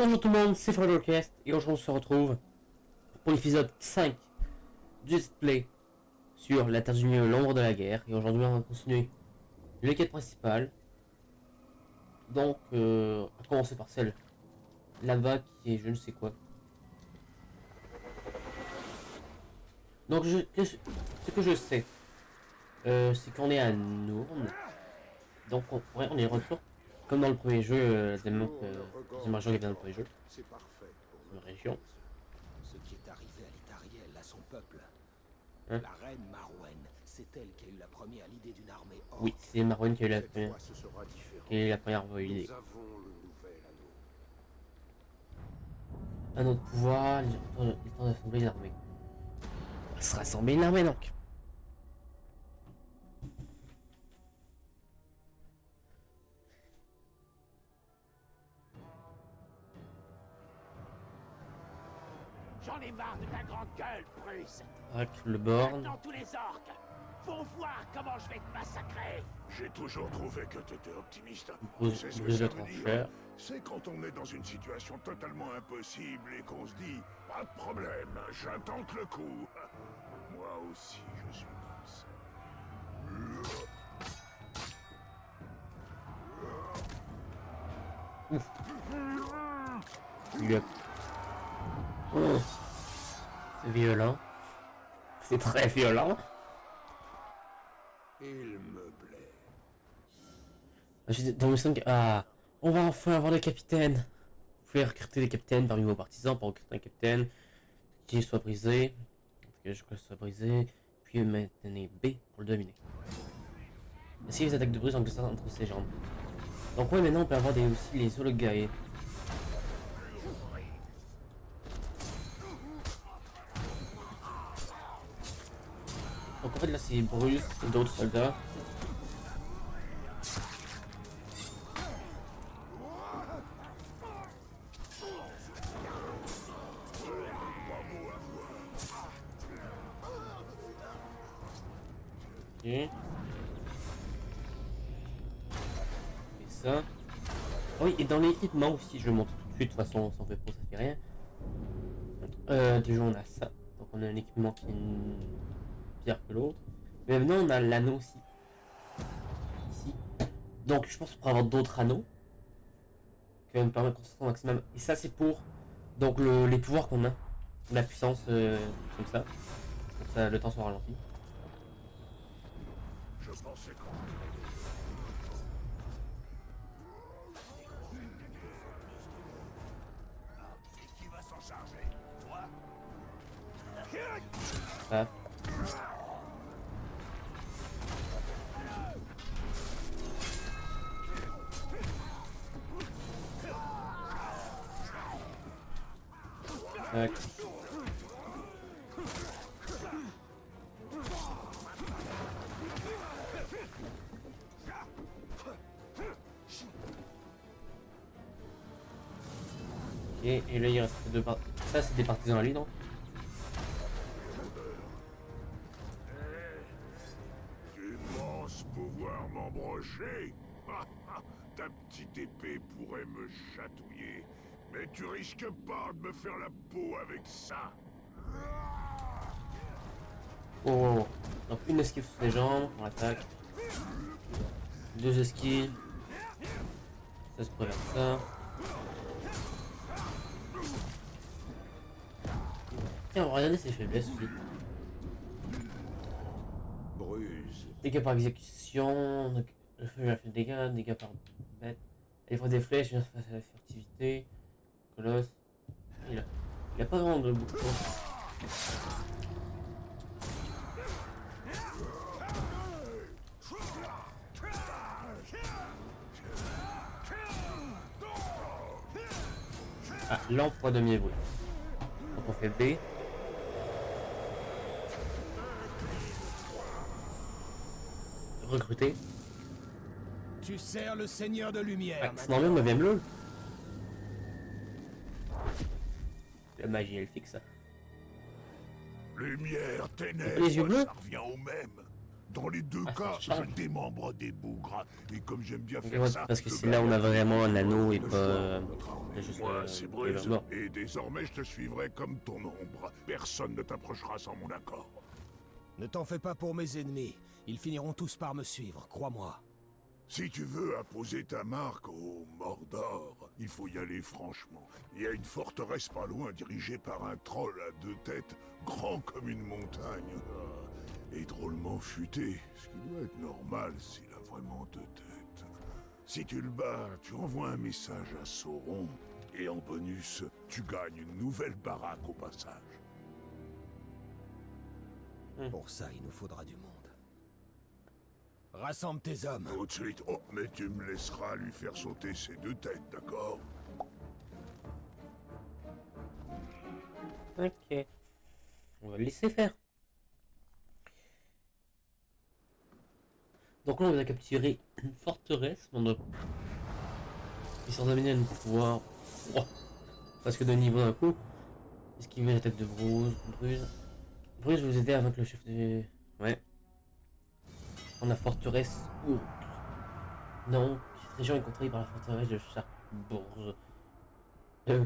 Bonjour tout le monde, c'est Fredorcast et aujourd'hui on se retrouve pour l'épisode 5 du Let's Play sur la Terre du Milieu, l'ombre de la guerre. Et aujourd'hui on va continuer les quêtes principales. Donc, à commencer par celle là-bas qui est je ne sais quoi. Donc, ce que je sais, c'est qu'on est à Nourne. Donc, on est retour comme dans le premier jeu, des mêmes régions qu'il y avait dans le premier jeu. C'est parfait pour Une région. ce qui est arrivé à l'Itariel, à son peuple. Hein? La reine Marwen, c'est elle qui a eu la première idée d'une armée orque. Oui, c'est Marwen qui a eu la Cette première, fois, ce sera différent. idée. Nous avons le nouvel anneau. Un autre pouvoir, il est temps d'assembler une armée. On va se rassembler une armée donc. J'en ai marre de ta grande gueule, Bruce. Le borne. Maintenant tous les orques vont voir comment je vais te massacrer. J'ai toujours trouvé que tu étais optimiste. Bruce C'est ce que de ça veut dire. trancheur. C'est quand on est dans une situation totalement impossible et qu'on se dit « Pas de problème, j'attends le coup. » Moi aussi, je suis comme ça. Lui a... Oh. C'est violent. C'est très violent. Il me plaît. Dans le 5, ah, on va enfin avoir des capitaines. Vous pouvez recruter des capitaines parmi vos partisans pour recruter un capitaine qui soit brisé. En tout cas, je crois que soit brisé. Puis maintenez B pour le dominer. Si les attaques de Bruce en glissant entre ses jambes. Donc ouais, maintenant on peut avoir aussi les hologae. Donc en fait là c'est Bruce et d'autres soldats. Ok. Et ça. Ah oui, et dans l'équipement aussi, je le montre tout de suite, de toute façon, sans fait pour ça fait rien. Déjà on a ça. Donc on a un équipement qui est pire que l'autre. Mais maintenant on a l'anneau aussi. Ici. Donc je pense qu'on pourra avoir d'autres anneaux. Qui va nous permettre de concentrer au maximum. Et ça c'est pour donc les pouvoirs qu'on a. La puissance comme ça. Comme ça le temps soit ralenti. Je pensais qu'on... Et qui va s'en charger? Toi? Ah. Tac. Ok, et là il reste deux parties. Ça c'est des partisans à lui donc. Tu penses pouvoir m'embrocher? Ta petite épée pourrait me chatouiller, mais tu risques pas de me faire la peau avec ça. Oh, donc une esquive sur les jambes, on attaque. Deux esquives. Ça se prévient ça. Tiens, on va regarder ses faiblesses aussi. Bruce, Dégâts par exécution, le feu a fait dégâts par bête. Il faut des flèches, il face à la furtivité. Colosse. Il a pas vraiment de bouclier. Ah, l'emploi de mieux bruit. Donc on fait B. Recruter. Tu sers le Seigneur de Lumière. C'est normal, on avait bleu. La magie elfique ça. Lumière, Les yeux ténèbres, bleus ça revient au même. Dans les deux Ah, cas, ça change. je démembre des bougres. Et comme j'aime bien Ok, faire ouais, ça... parce que je c'est là où on a vraiment un anneau et le pas. choix de notre armée. C'est juste, Moi, c'est il va Bruce, mort. et désormais je te suivrai comme ton ombre. Personne ne t'approchera sans mon accord. Ne t'en fais pas pour mes ennemis. Ils finiront tous par me suivre, crois-moi. Si tu veux imposer ta marque au Mordor, il faut y aller franchement. Il y a une forteresse pas loin dirigée par un troll à 2 têtes, grand comme une montagne, et drôlement futé, ce qui doit être normal s'il a vraiment 2 têtes. Si tu le bats, tu envoies un message à Sauron, et en bonus, tu gagnes une nouvelle baraque au passage. Pour ça, il nous faudra du monde. Rassemble tes hommes. Tout de suite. Oh, mais tu me laisseras lui faire sauter ses 2 têtes, d'accord? Ok. On va le laisser faire. Donc là, on a capturé une forteresse. On a... Ils sont amenés à nous pouvoir... Oh, presque de niveau d'un coup. Esquiver la tête de Bruce. Bruce, vous aidez à vaincre le chef de... Ouais. On a forteresse Ourk. Non, cette région est contrôlée par la forteresse de Charbourg,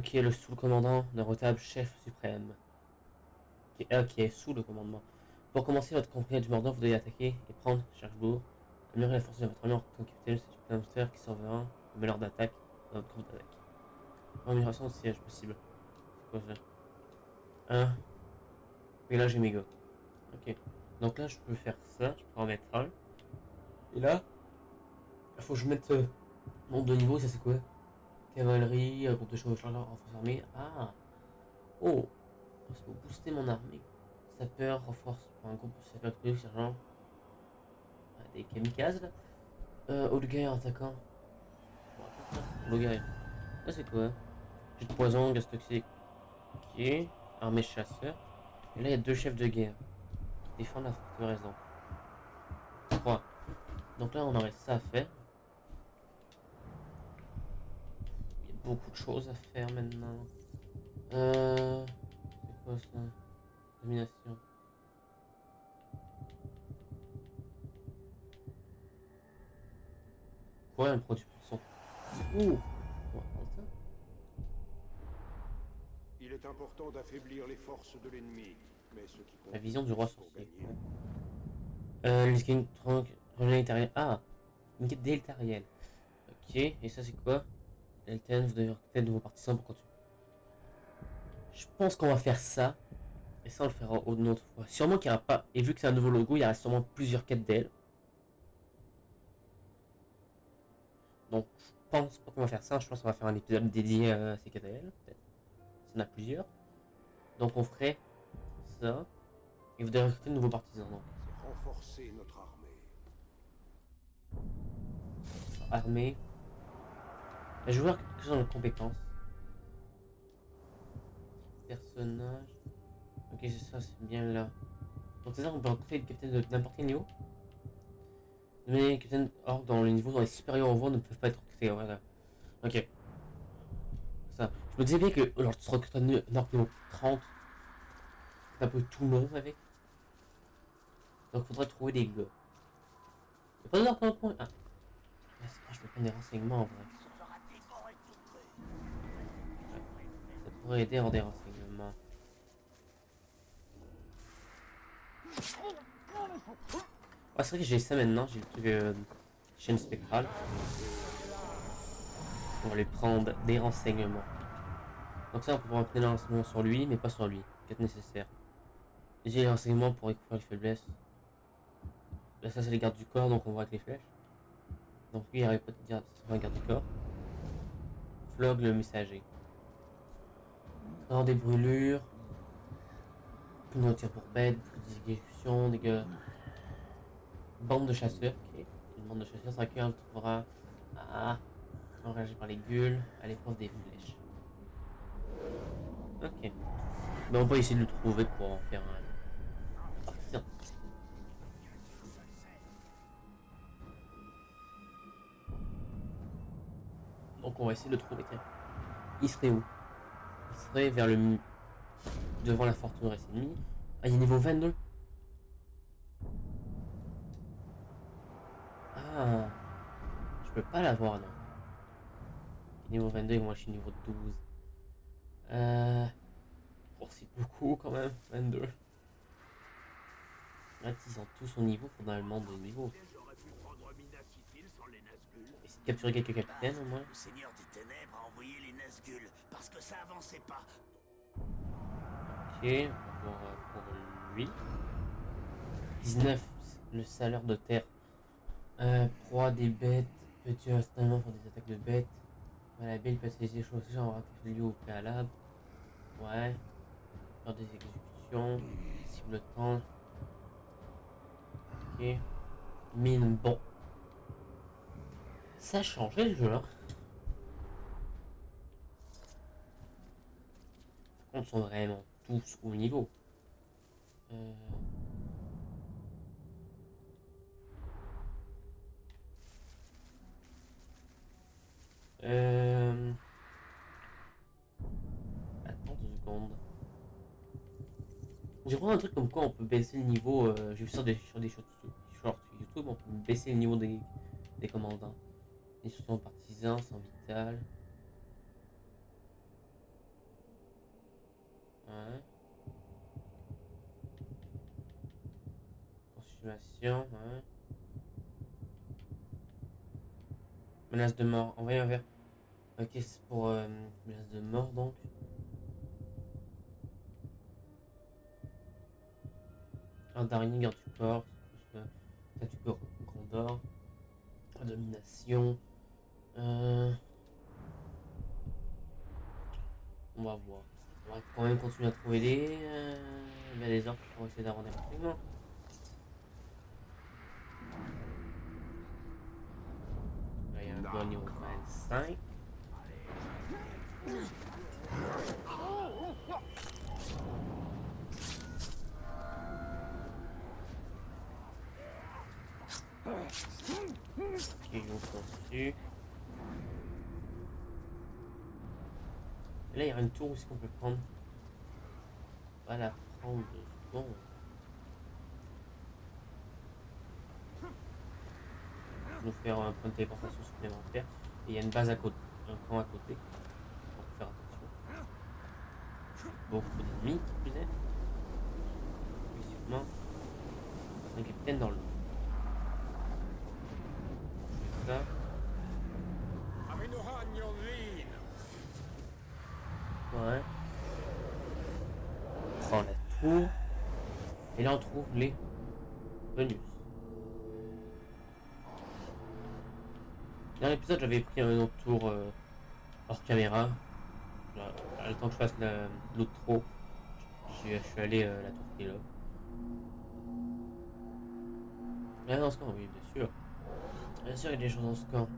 qui est le sous-commandant d'un retable chef suprême. Qui est sous le commandement. Pour commencer votre conquête du Mordor, vous devez attaquer et prendre Cherbourg. Améliorer la force de votre armée en tant que capitaine, c'est une planteur qui surveillera le malheur d'attaque dans votre groupe d'attaque. Amélioration de siège possible. C'est quoi ça? 1. Et là j'ai mes go. Ok. Donc là je peux faire ça, je peux en mettre un. Et là, il faut que je mette nombre de niveau, ça c'est quoi? Cavalerie, groupe de chevaucheurs, renforce armée. Ah! Oh! Ça peut booster mon armée. Sapeur, renforce pour un groupe de sapeurs de sergent. Ah, des kamikazes là. Haut de guerre, attaquant. Haut de guerre. Ça c'est quoi? Jet de poison, gaz toxique. Ok. Armée chasseur. Et là il y a 2 chefs de guerre. Défendre la forteresse donc. 3. Donc là on aurait ça à faire. Il y a beaucoup de choses à faire maintenant. C'est quoi ça? Domination. Quoi un produit puissant? Ouh! On va prendre ça. Il est important d'affaiblir les forces de l'ennemi, mais ce qui compte La vision du roi pour sorcier. gagner. Les skins trunk, relais intérieur. Ah! Une quête d'Eltariel. Ok, et ça c'est quoi? Elten, vous devez recruter de nouveaux partisans pour continuer. Je pense qu'on va faire ça. Et ça on le fera une autre fois. Sûrement qu'il n'y aura pas. Et vu que c'est un nouveau logo, il y aura sûrement plusieurs quêtes d'elle. Donc je pense pas qu'on va faire ça. Je pense qu'on va faire un épisode dédié à ces quêtes d'elle. Peut-être. S'il y en a plusieurs. Donc on ferait ça. Et vous devez recruter de nouveaux partisans. Donc. C'est renforcer notre armée. Armée. Je vais voir quelque chose dans les compétences. Personnage. Ok, c'est ça, c'est bien là. Donc c'est ça, on peut recruter le capitaine de n'importe quel niveau. Mais les capitaines orques dans les niveaux dans les supérieurs au vent ne peuvent pas être recrutés. Voilà. Ok. Ça. Je me disais bien que alors tu recrutes un orc niveau 30. C'est un peu tout le monde avec. Donc il faudrait trouver des gars. Y'a pas d'orc dans le point. Ah. Je peux prendre des renseignements en vrai. Ça pourrait aider en des renseignements. Ah, c'est vrai que j'ai ça maintenant, j'ai le truc chaîne spectrale. On va lui prendre des renseignements. Donc ça on peut prendre des renseignements sur lui, mais pas sur lui. Peut-être nécessaire. J'ai les renseignements pour découvrir les faiblesses. Là ça c'est les gardes du corps, donc on voit avec les flèches. Donc lui il n'arrive pas de dire c'est un garde du corps. Flog le messager. Alors des brûlures. Une tir pour bête, des exécutions, des gars. Bande de chasseurs, ok. Une bande de chasseurs sur laquelle on trouvera enragé par les gueules à l'épreuve des flèches. Ok. Mais on va essayer de le trouver pour en faire un partisan. Donc on va essayer de le trouver. Tiens. Il serait où? Il serait vers le... devant la forteresse ennemie. Ah, il est niveau 22. Ah, je peux pas l'avoir non. Niveau 22 et moi je suis niveau 12. Oh, c'est beaucoup quand même, 22. Là, ils ont tous au niveau, fondamentalement de niveau. J'aurais pu prendre Minacifil sans les Nazgûl. Essayer de capturer quelques capitaines au moins. Le Seigneur des Ténèbres a envoyé les Nazgûl parce que ça avançait pas. Ok, on va voir pour lui. 19, le saleur de terre. Proie des bêtes, petit instantanément pour des attaques de bêtes. La belle peut se laisser chausser, genre rater lieu au préalable. Ouais. Faire des exécutions. Cible le temps. Ok. Mine, bon. Ça a changé le jeu là. Par contre, ils sont vraiment tous au niveau. Attends 2 secondes. J'ai vraiment un truc comme quoi on peut baisser le niveau. J'ai vu ça sur des shorts YouTube, on peut baisser le niveau des commandants. Ils sont partisans, sont vital. Ouais. Consultation, ouais. Menace de mort, envoyez un verre. Ok, c'est pour menace de mort donc. Un dernier garde du corps, statut grandeur. Domination. On va voir. On va quand même continuer à trouver des ordres pour essayer d'avoir des renseignements. Là, il y a un gars niveau 25. Ok, on continue. Là, il y a une tour aussi qu'on peut prendre. On va la prendre. Bon. Nous faire un point de téléportation supplémentaire. Et il y a une base à côté, un camp à côté. Faut faire attention. Beaucoup d'ennemis qui plus est. Oui, sûrement. Un capitaine dans l'eau. Je fais ça. Ouais. On prend la tour. Et là on trouve les bonus. Dans l'épisode j'avais pris un autre tour hors caméra. Le temps que je fasse l'autre trop, je suis allé à la tour qui est là. Ah, dans ce camp, oui, bien sûr. Bien sûr, il y a des choses dans ce camp.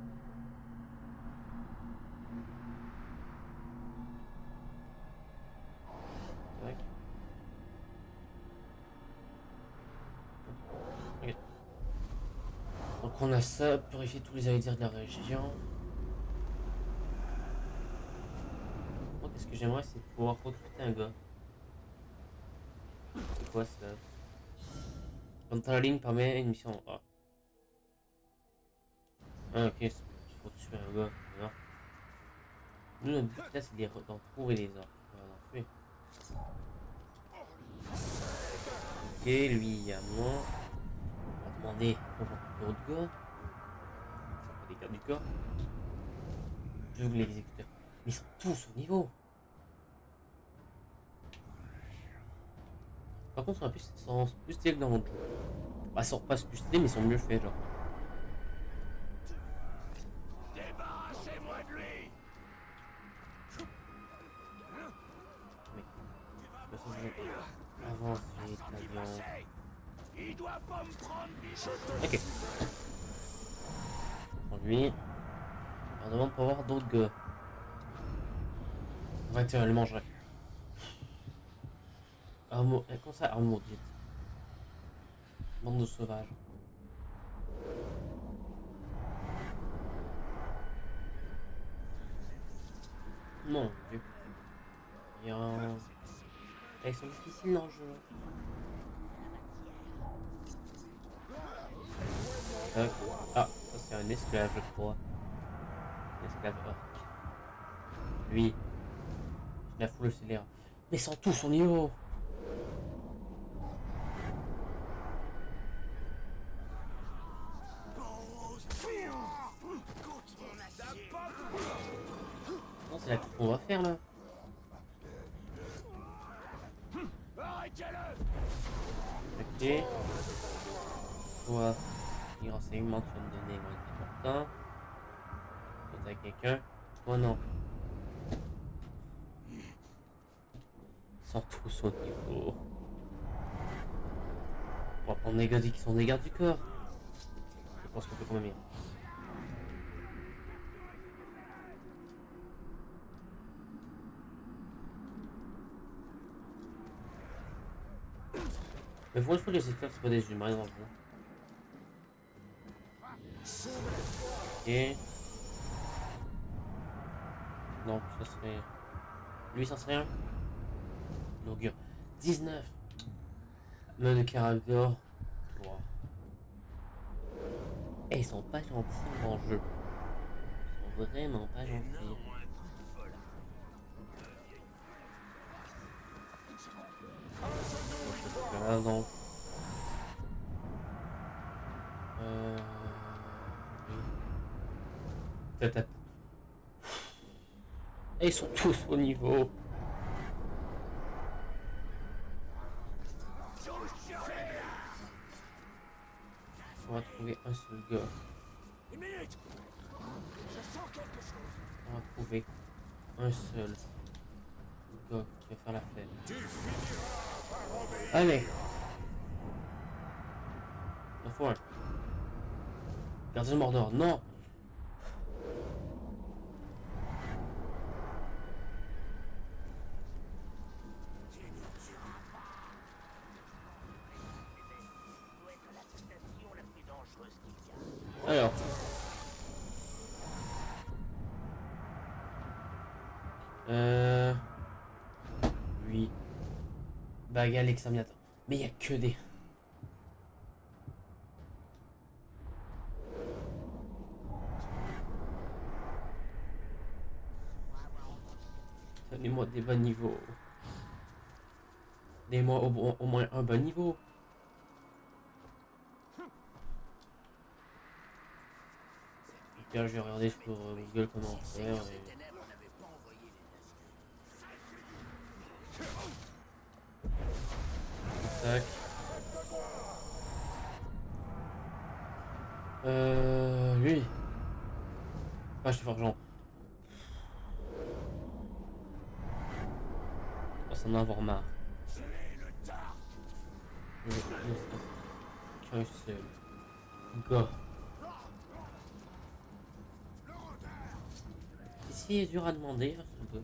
Tac. Ok. Donc on a ça, purifier tous les aviaires de la région. Moi, qu'est-ce que j'aimerais, c'est pouvoir recruter un gars. C'est quoi ça? Quand la ligne permet une mission A. Ah ok, il faut tuer un gars. Non. Nous, notre but là, c'est d'en trouver les ordres. On va en tuer. Ok, lui, il y a moi. On va demander pour recruter d'autres gars. Ça fait des gardes du corps. Je veux l'exécuteur. Mais ils sont tous au niveau. Par contre, ils sont plus stylés que dans l'autre jeu. Bah, ils sont pas plus stylés, mais ils sont mieux faits, genre. Débarrassez-moi de lui. Avance vite, l'avion. Il doit pas me prendre. Ok. On prend lui. On demande pour voir d'autres gars. On va le manger. Comment ça, arme dites. Bande de sauvages. Non, vu. Il y a un... Ils sont difficiles dans le jeu. Ah, ça c'est un esclave, je crois. Un esclave orc. Lui. La foule le scélérat. Mais ils sont tous au niveau. Non, c'est la coupe qu'on va faire là. Ok. Toi, les renseignements que tu vas me donner vont être importants. Toi, t'as quelqu'un. Toi, non. Ils sont tous au niveau. On va prendre les gars qui sont des gardes du corps. Je pense qu'on peut quand même y aller. Mais pour une fois, les esclaves, c'est pas des humains dans le jeu. Ok. Donc, ça serait. Lui, ça serait un. L'augure. 19. Meule de Caragor. 3. Et ils sont pas gentils dans le jeu. Ils sont vraiment pas gentils. Voilà, donc. Oui. Peut-être. Et ils sont tous au niveau. On va trouver un seul gars. Une minute. Je sens quelque chose. On va trouver un seul gars qui va faire la fête. Allez. Il en faut un. Gardien de Mordor, non. Alors. Lui. Bagal exterminateur. Mais il y a que des. Donnez-moi des bas niveaux. Donnez-moi au moins un bas niveau. Bien, je vais regarder sur Google comment faire. Tac. Lui. Ah, je suis forgeant. On va s'en avoir marre. Je vais qu'un seul gars. Ici est dur à demander, un peu.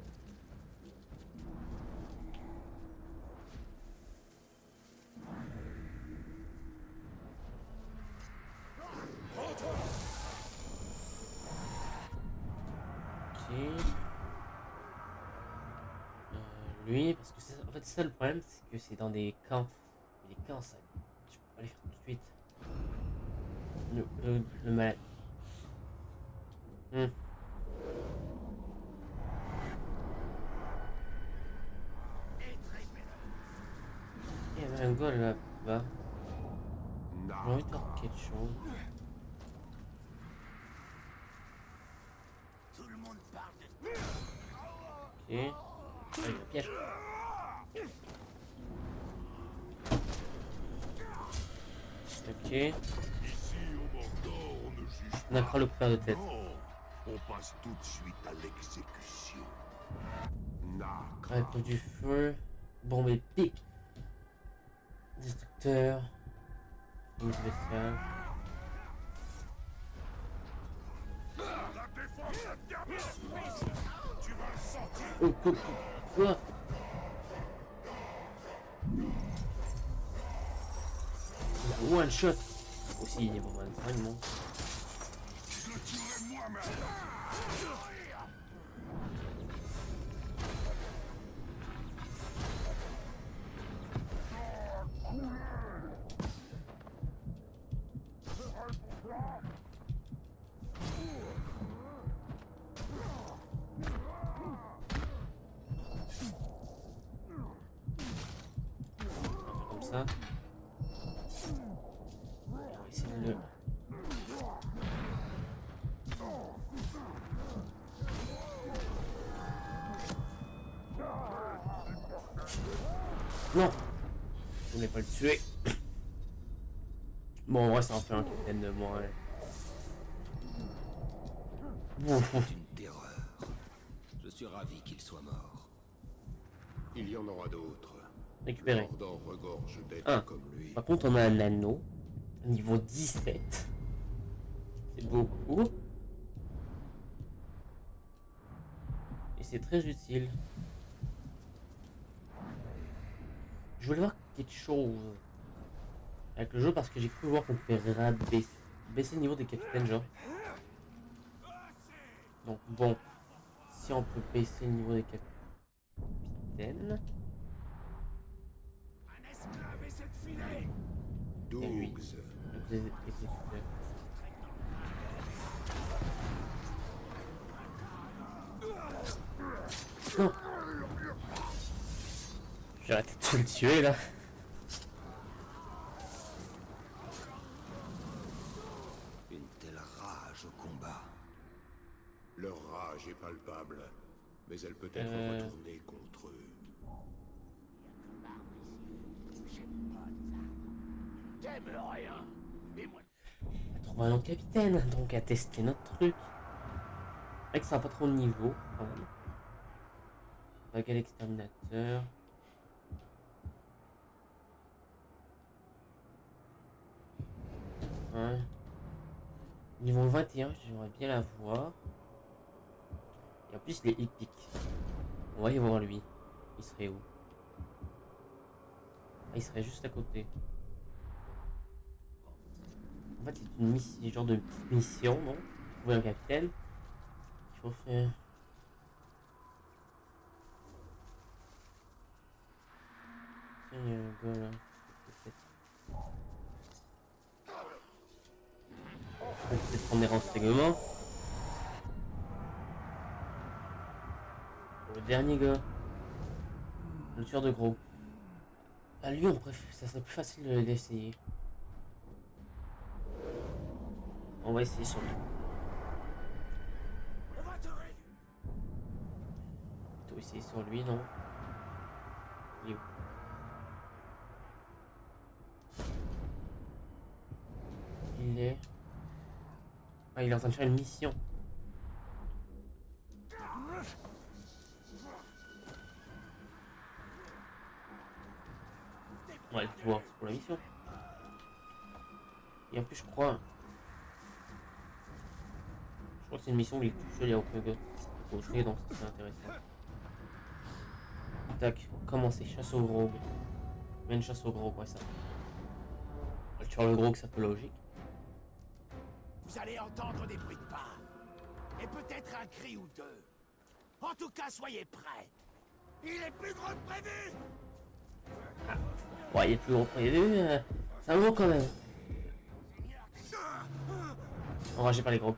Lui, parce que en fait, ça le problème, c'est que c'est dans des camps. Et les camps, ça. Je peux pas les faire tout de suite. Le malade. Il y avait un gars là-bas. J'ai envie de faire quelque chose. Tout le monde parle de... Ok. Allez, un piège. Ok. Ici, au Mordor, on ne juge On a encore le coupeur de tête. non. On passe tout de suite à l'exécution. Avec du feu. Bombe épique. Destructeur. Une spéciale. Oh, quoi? Il a one shot. Aussi, il est vraiment vraiment. ça. On va essayer de le... Non! Je voulais pas le tuer. Bon, en vrai, ça en fait un capitaine de moi. Ouais. C'est une terreur. Je suis ravi qu'il soit mort. Il y en aura d'autres. Récupérer. Mordor regorge d'êtres Ah. comme lui. Par contre, on a un anneau. Niveau 17. C'est beaucoup. Et c'est très utile. Je voulais voir quelque chose avec le jeu parce que j'ai cru voir qu'on pouvait baisser le niveau des capitaines, genre. Donc bon, si on peut baisser le niveau des capitaines. Un esclave essaie de filer. Et lui. Dougs. Donc, les exécuteurs. Non. J'ai arrêté de tout le tuer là. Une telle rage au combat. Leur rage est palpable, mais elle peut être retournée contre eux. T'aimes rien. Et moi, On a trouvé un autre capitaine, donc à tester notre truc. Avec ça n'a pas trop de niveau quand même. Baguette exterminateur. Ouais. Niveau 21, j'aimerais bien la voir. Et en plus, il est épique. On va y voir lui. Il serait où? Ah, il serait juste à côté. En fait, c'est une mission, genre de petite mission, non? Trouver un capitaine. Il faut faire. Tiens, il y a un gars là. On peut peut-être prendre des renseignements. Le dernier gars. Le tueur de gros. À lui, on préfère. Ça serait plus facile d'essayer. On va essayer sur lui. on va te réduire. Plutôt essayer sur lui, non? Il est où? Il est... Ah, il est en train de faire une mission. On va le pouvoir pour la mission. Et en plus, je crois que c'est une mission où il est tout seul, il n'y a aucun gars. Faut créer, donc c'est intéressant. Tac, commencer, chasse au grog. Une chasse au grog, ouais, ça. Le tueur le grog, c'est un peu logique. Vous allez entendre des bruits de pas. Et peut-être un cri ou deux. En tout cas, soyez prêts. Il est plus gros que prévu. Ouais, il est plus gros prévu, c'est un gros quand même. Enragé par les grogs.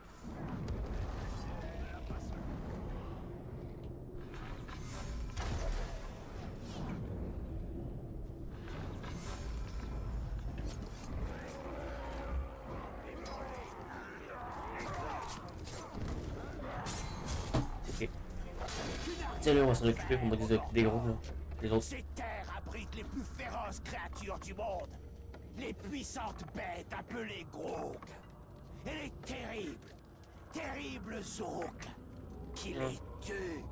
Ok. Tiens-le, on va s'en occuper pour moi des grogs là. Les autres. Ces terres abritent les plus féroces créatures du monde. Les puissantes bêtes appelées Grog. Et les terribles Zouk qui les tuent.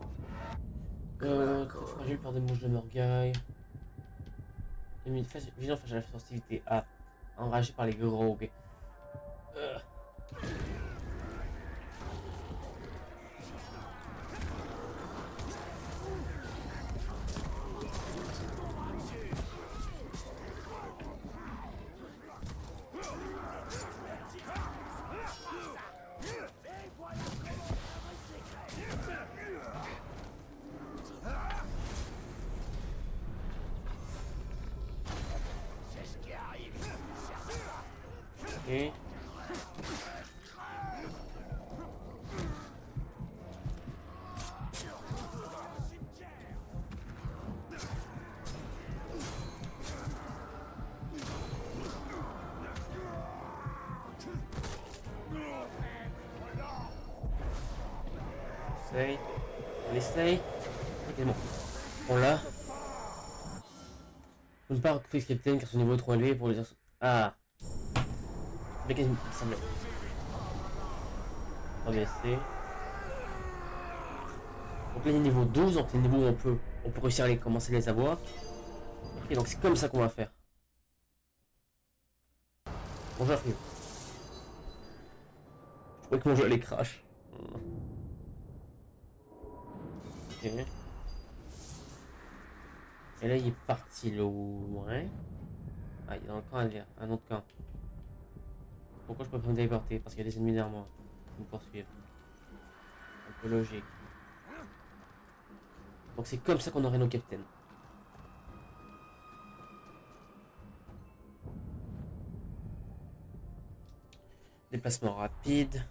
Très fragile par des mouches de Morgaille. Vision face à la sensibilité A. Enragé par les grogs. Ok. On essaye. Ok, bon. On l'a. Je ne peux pas recruter ce capitaine car son niveau est trop élevé pour les... Ah. C'est bien qu'il me semblait. On va baisser. Donc là, il est niveau 12, donc c'est le niveau où on peut réussir à commencer à les avoir. Ok, donc c'est comme ça qu'on va faire. Bon, j'arrive. Je croyais que mon jeu allait crash. Ok. Et là, il est parti loin. Ah, il est dans le camp derrière, un autre camp. Pourquoi je peux pas me téléporter? Parce qu'il y a des ennemis derrière moi qui me poursuivent. Un peu logique. Donc c'est comme ça qu'on aurait nos capitaines. Déplacement rapide.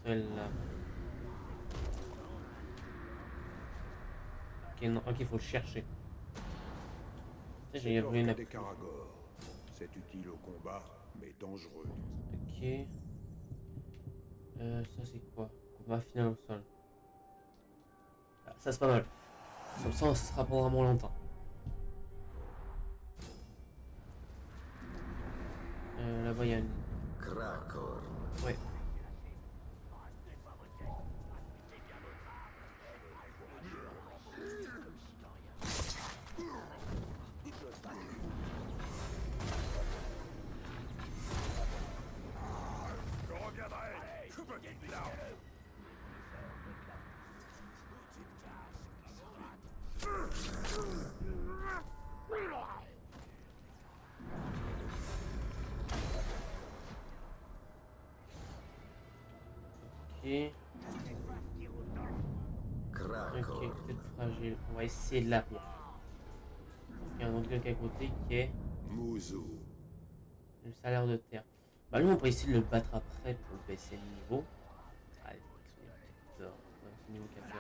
Celle-là. Ok, non, ok, il faut le chercher. J'ai vu une... des Caragor. C'est utile au combat, mais dangereux. Ok. Ça c'est quoi? Combat final au sol. Ah, ça c'est pas mal. Comme ça sera pendant vraiment longtemps. Là-bas il y a une... Krakor. Ouais. Ok. Ok, peut-être fragile. On va essayer de l'avoir. Il y a un autre gars qui est à côté qui est Mouzou. le salaire de terre. Bah lui on peut essayer de le battre après pour le baisser le niveau. Allez, il faut son niveau 14.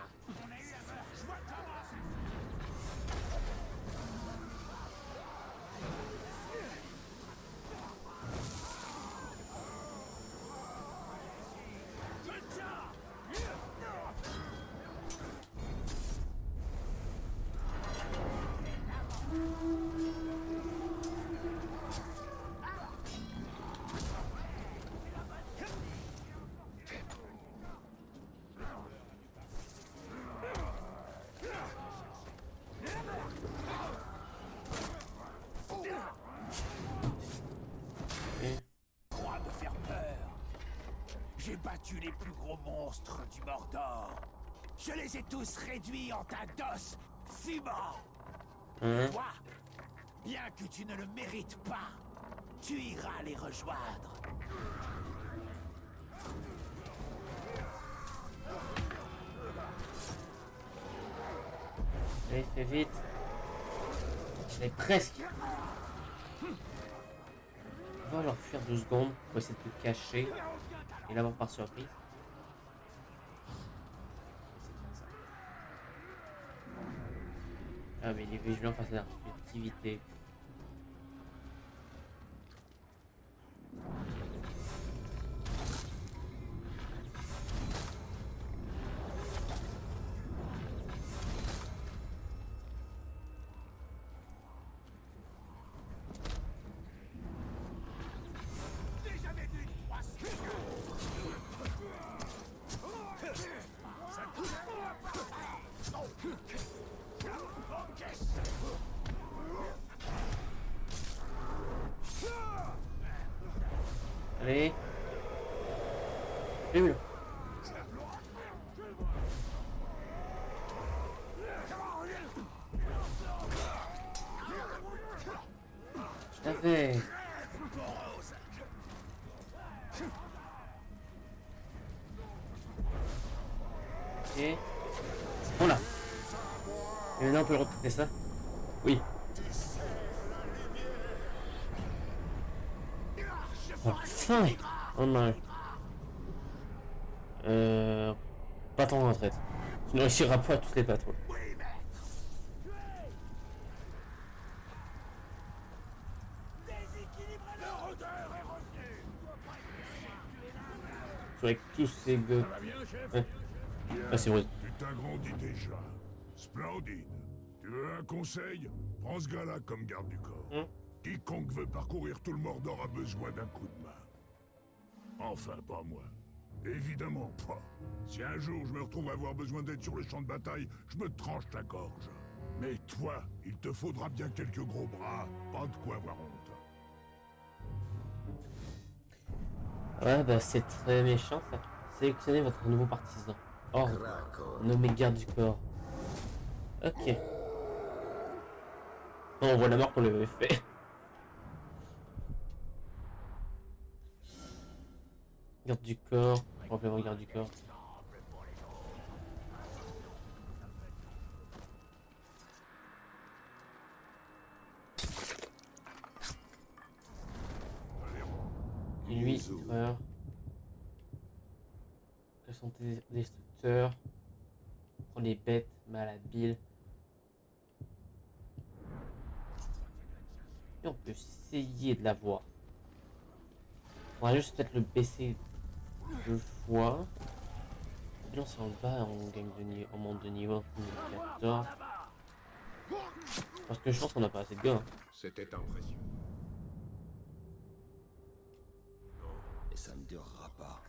J'ai battu les plus gros monstres du Mordor. Je les ai tous réduits en tas d'os fumants. Toi, bien que tu ne le mérites pas, tu iras les rejoindre. Allez, fais vite. C'est presque. On va leur fuir 2 secondes pour essayer de te cacher et l'avoir par surprise. Ah mais il est vigilant face à la furtivité. Allez. Vive-le. Tout à fait. Ok. On l'a. Et maintenant on peut recruter ça. Oui. Enfin. On a. Pas tant en retraite. Tu ne réussiras pas à toutes les patrouilles. surtout avec tous ces gars. Ça va bien, chef? Ouais. Bien. Ah, c'est vrai. Tu t'agrandis déjà. Splendide. Tu veux un conseil? Prends ce gars-là comme garde du corps. Quiconque veut parcourir tout le Mordor a besoin d'un coup de main. Enfin, pas moi. Évidemment pas. Si un jour je me retrouve à avoir besoin d'aide sur le champ de bataille, je me tranche la gorge. Mais toi, il te faudra bien quelques gros bras. Pas de quoi avoir honte. Ouais, bah c'est très méchant ça. Sélectionnez votre nouveau partisan. Oh, nommé garde du corps. Ok. On voit la mort qu'on lui avait fait. Garde du corps. Rappelez-moi garde du corps. Et lui, frère. Quels sont tes destructeurs? Prends les bêtes, malhabiles. Et on peut essayer de l'avoir. On va juste peut-être le baisser 2 fois. Et là, si on le bat, on gagne de niveau, on monte de niveau 14. Parce que je pense qu'on n'a pas assez de gars. Hein. C'était impressionnant. Et ça ne durera pas.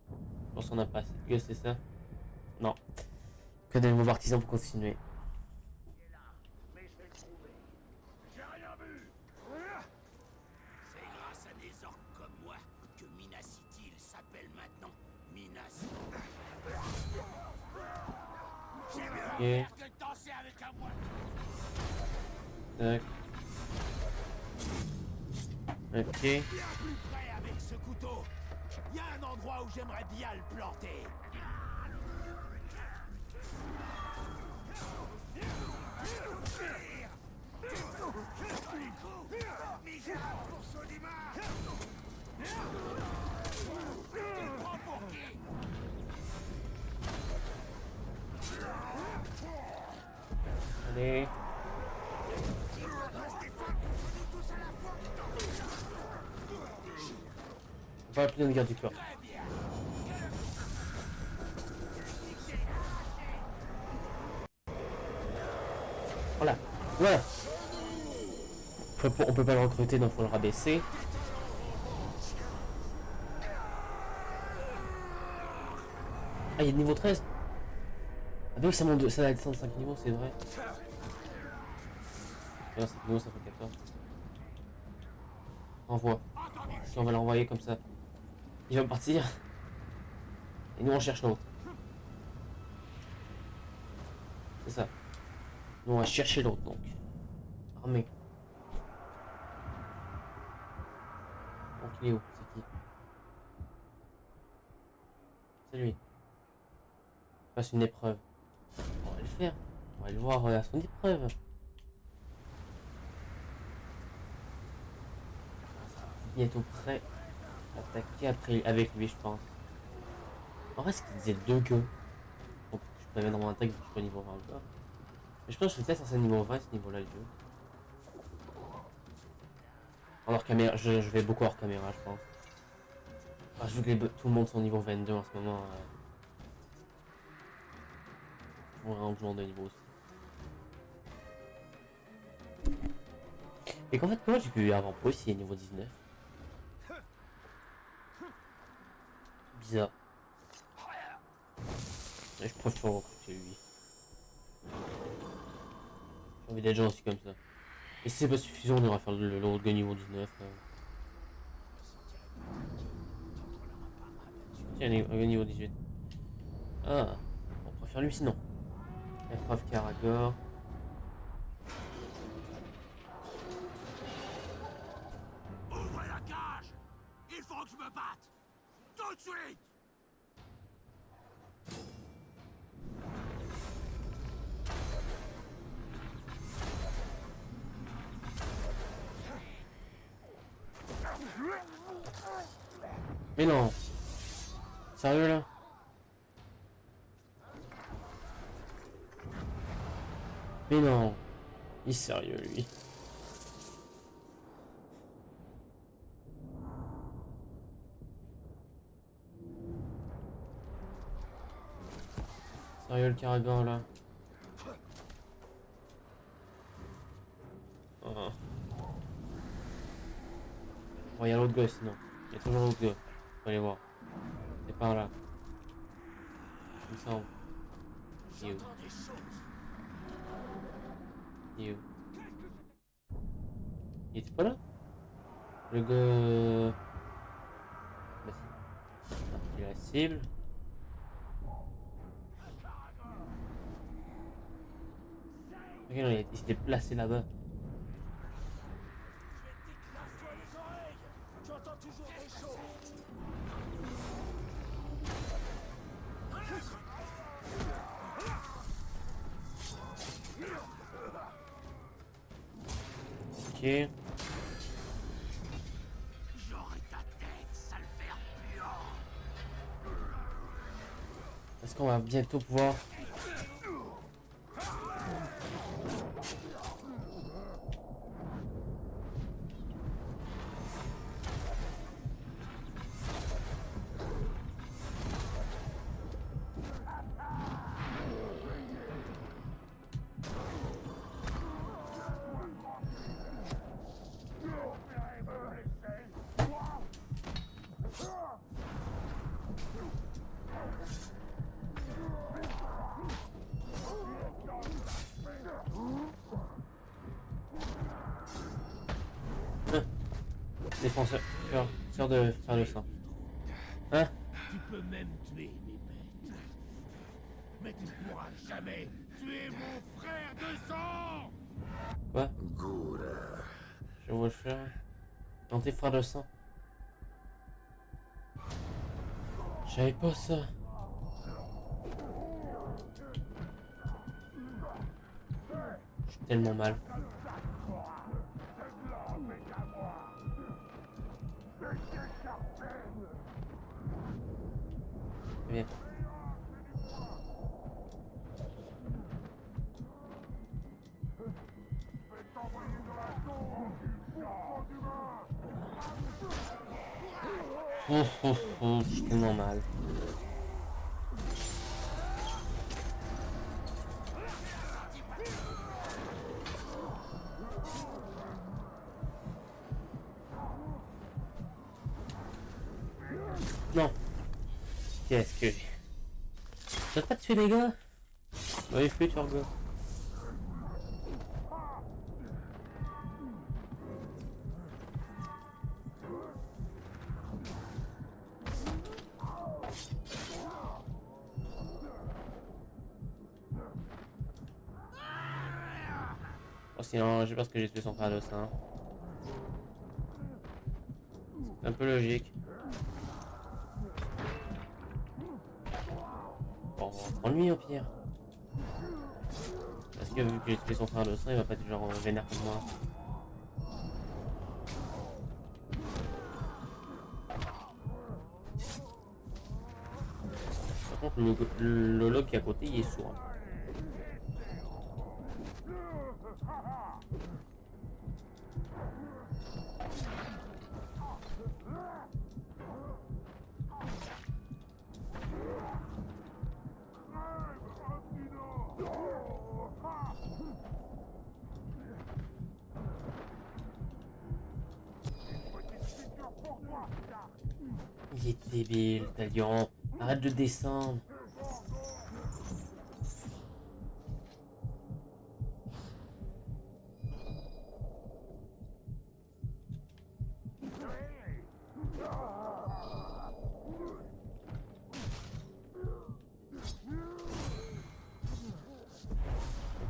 Je pense qu'on n'a pas assez de gars, c'est ça? Non. Que des nouveaux partisans pour continuer. C'est grâce à des orques comme moi que Minas City s'appelle maintenant Minas. J'ai mieux à faire que de danser avec un moine. Tac. Ok. Bien plus près avec ce couteau. Il y a un endroit où j'aimerais bien le planter. Allez. On va appeler une garde du corps. Voilà. Voilà. On peut pas le recruter, donc faut le rabaisser. Ah, il est de niveau 13. Ah bah oui, ça monte ça va descendre 5 niveaux, c'est vrai. Et là, 5 niveaux, ça fait 14. Envoie. Et on va l'envoyer comme ça. Il va partir. Et nous, on cherche l'autre. C'est ça. Nous, on va chercher l'autre, donc. Armée. Donc, il est où? C'est qui? C'est lui. Il passe une épreuve. On va le faire. On va le voir à son épreuve. Bientôt prêt à attaquer après avec lui, je pense. En vrai, ce qu'il disait 2 queues. Donc, je préviens dans mon attaque, je suis pas niveau 20 encore. Mais je pense que je suis peut-être censé niveau 20 ce niveau-là, le jeu. Alors, caméra, je vais beaucoup hors caméra, je pense. Parce que tout le monde sont niveau 22 en ce moment. Pour un joueur de niveau aussi. Et qu'en fait, comment j'ai pu avoir pro s'il est niveau 19? Bizarre. Et je préfère recruter lui. J'ai envie d'être gens aussi comme ça. Et si c'est pas suffisant, on ira faire l'autre gars niveau 19. Tiens, un gars niveau 18. Ah, on préfère lui sinon. Épreuve Karagor. Ouvre la cage. Il faut que je me batte. Tout de suite. Mais non. Sérieux là? Mais non. Il est sérieux lui. Sérieux le cargan là. Oh. Bon, il y a l'autre gars sinon. Il y a toujours l'autre gars. Faut aller voir. C'est par là. Il me semble. Il est où? Il est où? Il était pas là? Le gars... Bah si. Ah, il a la cible. Ok, non, il s'était placé là-bas. Ok. J'aurai ta tête, sale ver puant. Est-ce qu'on va bientôt pouvoir... Défenseur de faire le sang. Hein? Tu peux même tuer mes bêtes. Mais tu ne pourras jamais tuer mon frère de sang. Quoi? Goura. Je vois le faire. Dans tes frères de sang. Je savais pas ça. Je suis tellement mal. Bien. Je suis tellement mal. Non. Qu'est-ce que... T'as pas tué les gars? Oui, je peux tuer le gars. Oh, sinon, je pense que j'ai tué son frère de sang. C'est un peu logique. Bon, on va prendre lui au pire. Parce que vu que j'ai tué son frère de sang, il va pas être genre vénère comme moi. Par contre, le log qui est à côté, il est sourd. Il est débile, Talion. Arrête de descendre.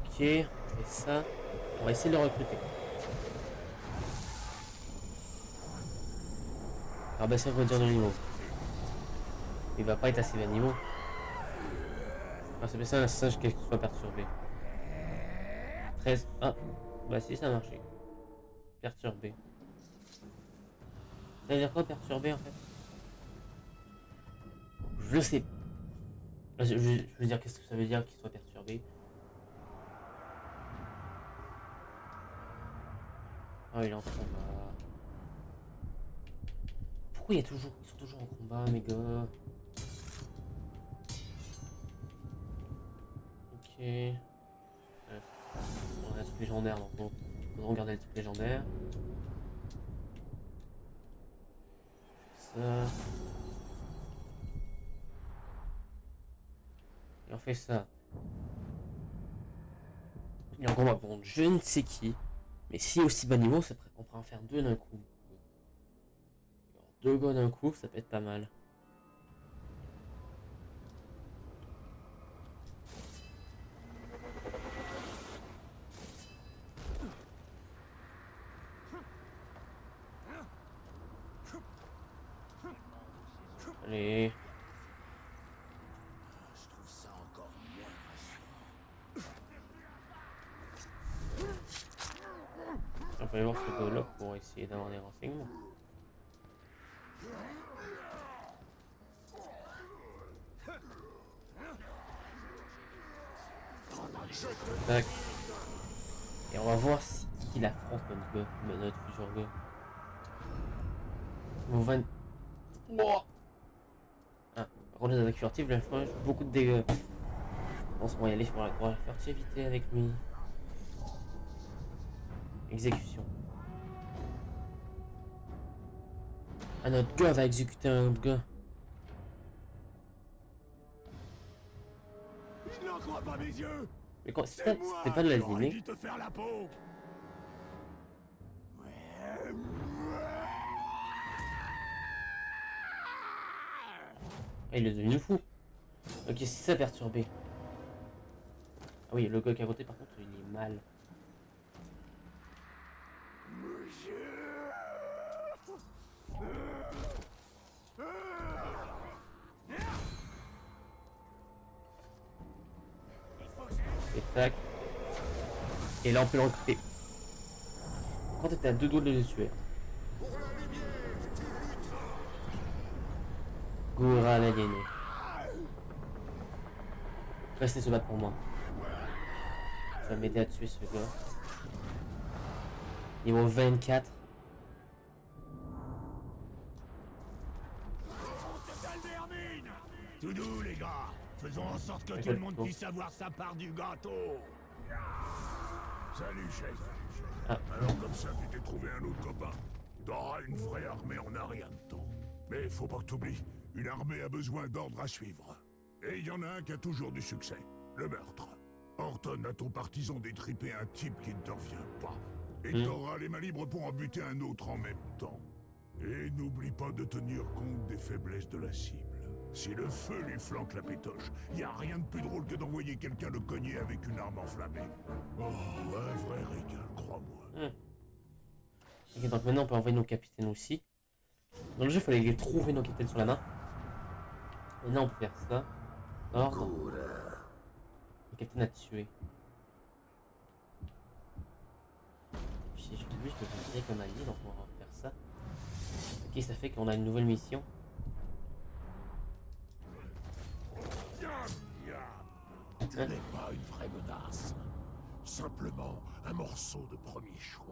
Ok, et ça, on va essayer de le recruter. Alors bah c'est redire de niveau. Il va pas être assez bas niveau. Ah, c'est bien ça un singe qui soit perturbé. 13. Ah, bah si ça a marché. Perturbé. Ça veut dire quoi perturbé en fait? Je sais. Je veux dire qu'est-ce que ça veut dire qu'il soit perturbé. Ah il est en combat. Pourquoi ils sont toujours en combat mes gars? On a un truc légendaire, donc on faudra regarder le truc légendaire. Ça. Et on fait ça. Et encore on va prendre je ne sais qui. Mais si aussi bas niveau, on pourra en faire deux d'un coup. Alors, deux gars d'un coup, ça peut être pas mal. Allez. Je trouve ça encore moins rassurant. On va aller voir ce gars-là pour essayer d'avoir des renseignements. Tac. Et on va voir qui l'affronte notre gars, notre futur gars. Au 20... Oh ah, rôle d'attaque furtive, là, beaucoup de dégâts. On va y aller pour la furtivité avec lui. Exécution. Ah, notre gars va exécuter un autre gars. Je n'en crois pas mes yeux. Mais c'était pas de la j'aurais dîner. dû te faire la peau. Ah, il est devenu fou. Ok, c'est ça perturbé. Ah oui, le gars qui a voté par contre, il est mal. Et tac. Et là on peut le recruter. Quand t'étais à deux doigts de le tuer. Goura l'a gagné. Restez se battre pour moi. Ça va m'aider à tuer ce gars. Niveau 24. Tout doux les gars. Faisons en sorte que tout le monde puisse avoir sa part du gâteau. Salut, chef. Ah. Alors comme ça, tu t'es trouvé un autre copain. T'auras une vraie armée en un rien de temps. Mais faut pas que t'oublies, une armée a besoin d'ordre à suivre. Et il y en a un qui a toujours du succès, le meurtre. Horton a ton partisan détripé un type qui ne te revient pas. Et t'auras les mains libres pour en buter un autre en même temps. Et n'oublie pas de tenir compte des faiblesses de la cible. Si le feu lui flanque la pétoche, y a rien de plus drôle que d'envoyer quelqu'un le cogner avec une arme enflammée. Oh, un vrai régal, crois-moi. Ok, donc maintenant on peut envoyer nos capitaines aussi. Dans le jeu, il fallait les trouver nos capitaines sur la main. Maintenant on peut faire ça. Ordre. Le capitaine a tué. Et puis lui, je peux le virer comme allié, donc on va faire ça. Ok, ça fait qu'on a une nouvelle mission. Tu n'es pas une vraie menace. Simplement un morceau de premier choix.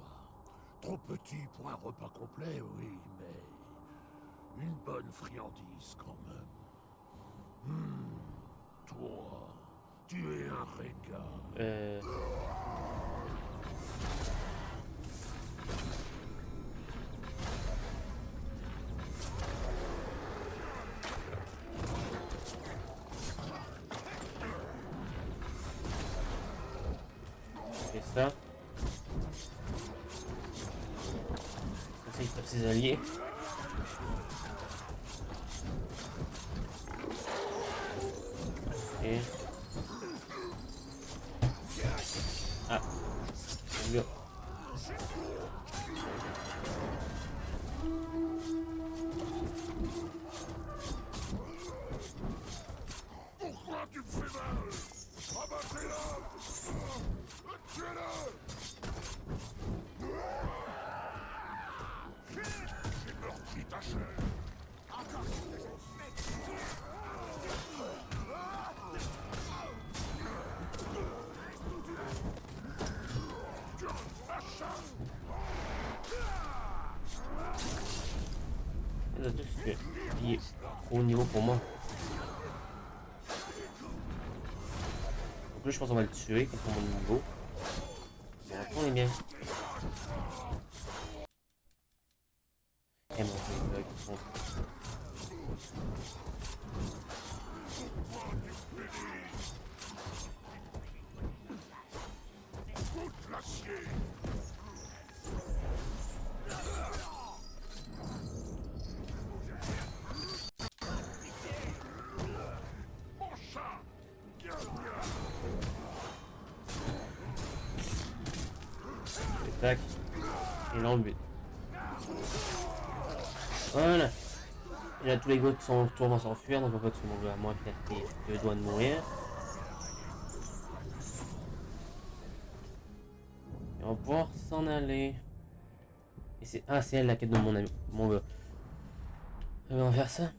Trop petit pour un repas complet, oui, mais une bonne friandise quand même. Toi, tu es un régal. C'est ça. Ça, il tape ses alliés. Et... ah. Bien. Pourquoi tu me fais mal? Rabattez-la! Tuez-le! J'ai meurtri ta chair. Il est trop haut niveau pour moi. coup, je pense qu'on va le tuer comme pour mon niveau. Bon, on est bien. Et mon dieu, tac. Et là on le bute. Voilà. Et là tous les gars qui sont autour vont s'enfuir, donc on va tuer mon gars à moi qui a deux doigts de mourir. Et on va pouvoir s'en aller. Et c'est. Ah c'est elle la quête de mon ami. Mon gars. On va faire ça.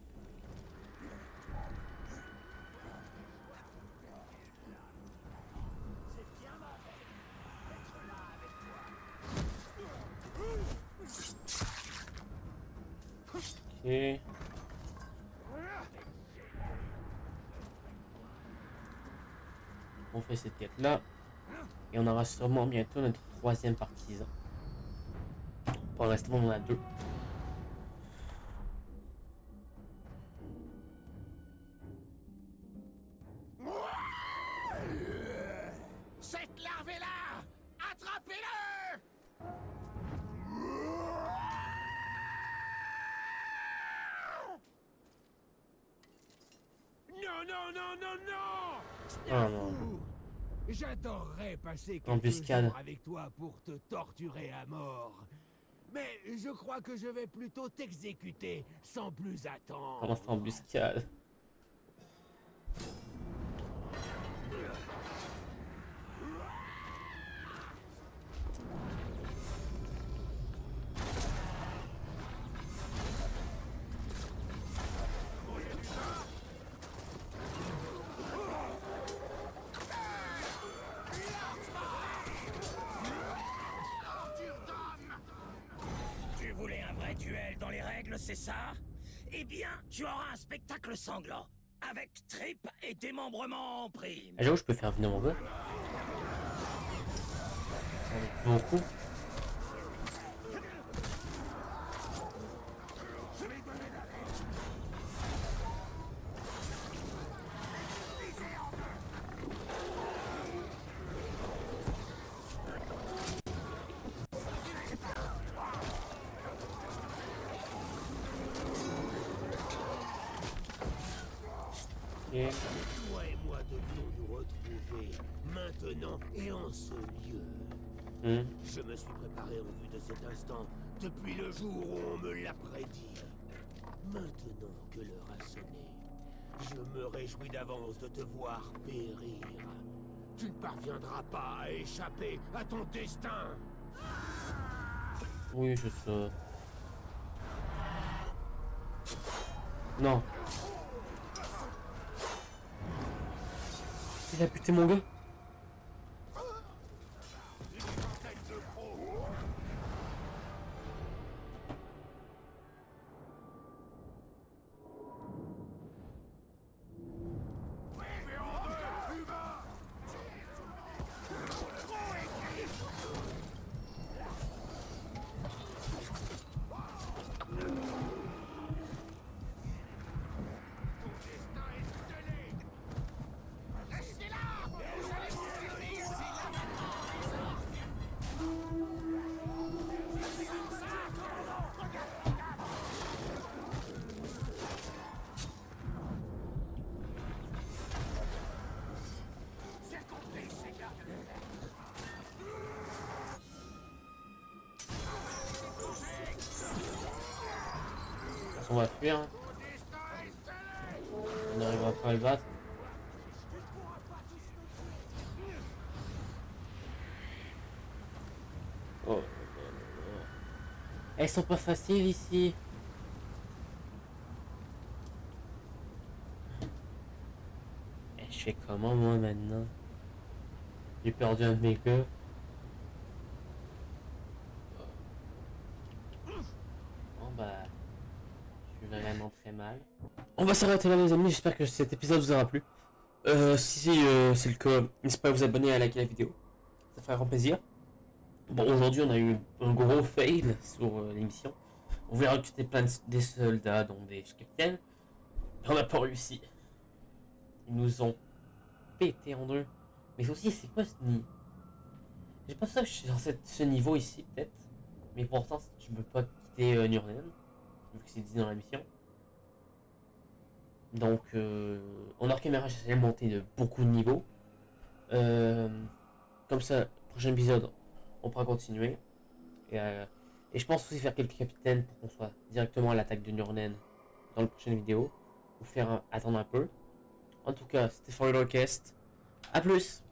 Ok. On fait cette quête là. Et on aura sûrement bientôt notre troisième partisan. Pour l'instant on en a deux. Cette larve est là! Attrapez-le! Non, non, non, non, non! Oh non. J'adorerais passer quelques Embuscade. jours avec toi pour te torturer à mort. Mais je crois que je vais plutôt t'exécuter sans plus attendre. Comment c'est embuscade? Tu voulais un vrai duel dans les règles, c'est ça? Eh bien, tu auras un spectacle sanglant, avec tripes et démembrement en prime. Ah, j'avoue, je peux faire venir mon gars. Beaucoup. Ok. Toi et moi devions nous retrouver maintenant et en ce lieu. Je me suis préparé en vue de cet instant depuis le jour où on me l'a prédit. Maintenant que l'heure a sonné, je me réjouis d'avance de te voir périr. Tu ne parviendras pas à échapper à ton destin. Oui, je sais. Non. Il a buté mon gars. On va fuir. Hein. On n'arrivera pas à le battre. Oh. Elles sont pas faciles ici. Et je fais comment moi maintenant? J'ai perdu un de mes gars. Bon bah... Je suis vraiment très mal. On va s'arrêter là les amis, j'espère que cet épisode vous aura plu. Si c'est le cas, n'hésitez pas à vous abonner et à liker la vidéo. Ça ferait grand plaisir. Bon, aujourd'hui, on a eu un gros fail sur l'émission. On voulait recruter des soldats, donc des capitaines. Mais on n'a pas réussi. Ils nous ont pété en deux. Mais aussi, c'est quoi ce nid? J'ai pas ça que je suis dans ce niveau ici, peut-être. Mais pourtant, je peux pas quitter Nurnen. Vu que c'est dit dans la mission. Donc, en hors caméra, j'essaie de monter de beaucoup de niveaux. Comme ça, prochain épisode, on pourra continuer. Et je pense aussi faire quelques capitaines pour qu'on soit directement à l'attaque de Nurnen dans la prochaine vidéo. Ou faire attendre un peu. En tout cas, c'était For Orchest. A plus!